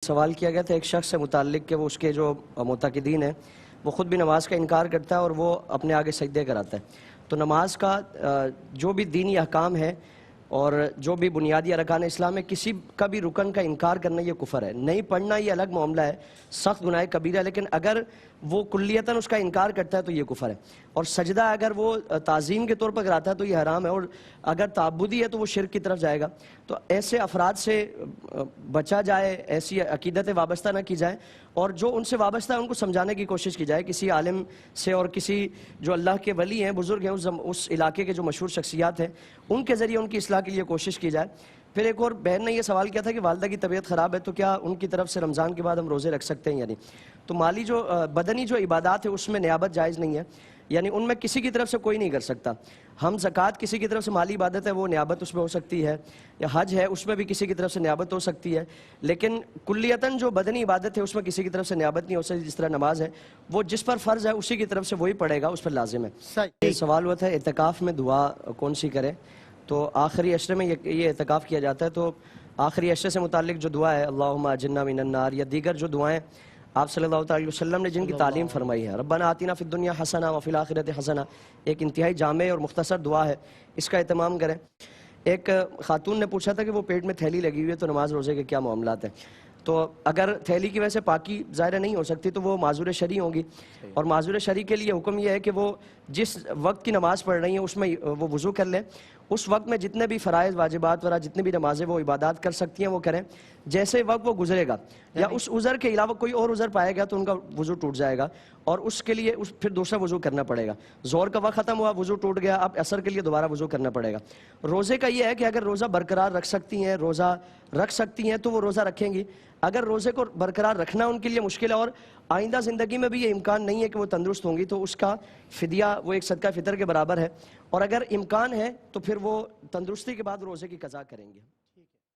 سوال کیا گیا تھا ایک شخص سے متعلق کہ وہ اس کے جو معتقدین ہیں وہ خود بھی نماز کا انکار کرتا ہے اور وہ اپنے آگے سجدے کراتا ہے. تو نماز کا جو بھی دینی احکام ہے اور جو بھی بنیادی ارکان اسلام ہے، کسی کا بھی رکن کا انکار کرنا یہ کفر ہے. نہیں پڑھنا یہ الگ معاملہ ہے، سخت گناہ کبیرہ ہے، لیکن اگر وہ کلیتاً اس کا انکار کرتا ہے تو یہ کفر ہے. اور سجدہ اگر وہ تعظیم کے طور پر کراتا ہے تو یہ حرام ہے، اور اگر تعبدی ہے تو وہ شرک کی طرف جائے گا. تو ایسے افراد سے بچا جائے، ایسی عقیدتیں وابستہ نہ کی جائے، اور جو ان سے وابستہ ہے ان کو سمجھانے کی کوشش کی جائے کسی عالم سے، اور کسی جو اللہ کے ولی ہیں، بزرگ ہیں، اس علاقے کے جو مشہور شخصیات ہیں ان کے ذریعے ان کی اصلاح کے لیے کوشش کی جائے. پھر ایک اور بہن نے یہ سوال کیا تھا کہ والدہ کی طبیعت خراب ہے تو کیا ان کی طرف سے رمضان کے بعد ہم روزے رکھ سکتے ہیں یا نہیں. تو مالی جو بدنی جو عبادات ہے اس میں نیابت جائز نہیں ہے، یعنی ان میں کسی کی طرف سے کوئی نہیں کر سکتا. ہم زکوٰۃ کسی کی طرف سے مالی عبادت ہے وہ نیابت اس میں ہو سکتی ہے، یا حج ہے اس میں بھی کسی کی طرف سے نیابت ہو سکتی ہے، لیکن کلیتاً جو بدنی عبادت ہے اس میں کسی کی طرف سے نیابت نہیں ہو سکتی. جس طرح نماز ہے وہ جس پر فرض ہے اسی کی طرف سے وہی پڑھے گا، اس پر لازم ہے. یہ سوال ہوا تھا اعتکاف میں دعا کون سی کرے. تو آخری عشرے میں یہ اعتکاف کیا جاتا ہے. تو آخری عشرے سے متعلق جو دعا ہے اللہم اجرنا من النار، یا دیگر جو دعائیں آپ صلی اللہ علیہ وسلم نے جن کی تعلیم فرمائی ہے، ربنا آتنا فی الدنیا حسنہ وفی الآخرۃ حسنہ، ایک انتہائی جامع اور مختصر دعا ہے، اس کا اہتمام کریں. ایک خاتون نے پوچھا تھا کہ وہ پیٹ میں تھیلی لگی ہوئی ہے تو نماز روزے کے کیا معاملات ہیں. تو اگر تھیلی کی وجہ سے پاکی ظاہر نہیں ہو سکتی تو وہ معذور شرعی ہوں گی، اور معذور شرعی کے لیے حکم یہ ہے کہ وہ جس وقت کی نماز پڑھ رہی ہیں اس میں وہ وضو کر لیں. اس وقت میں جتنے بھی فرائض واجبات وغیرہ جتنے بھی نمازیں وہ عبادات کر سکتی ہیں وہ کریں. جیسے وقت وہ گزرے گا یا اس عذر کے علاوہ کوئی اور عذر پائے گا تو ان کا وضو ٹوٹ جائے گا، اور اس کے لیے پھر دوسرا وضو کرنا پڑے گا. زہر کا وقت ختم ہوا، وضو ٹوٹ گیا، اب عصر کے لیے دوبارہ وضو کرنا پڑے گا. روزے کا یہ ہے کہ اگر روزہ برقرار رکھ سکتی ہیں تو وہ روزہ رکھیں گی. اگر روزے کو برقرار رکھنا ان کے لیے مشکل ہے اور آئندہ زندگی میں بھی یہ امکان نہیں ہے کہ وہ تندرست ہوں گی، تو اس کا فدیہ وہ ایک صدقہ فطر کے برابر ہے. اور اگر امکان ہے تو پھر وہ تندرستی کے بعد روزے کی قضا کریں گے.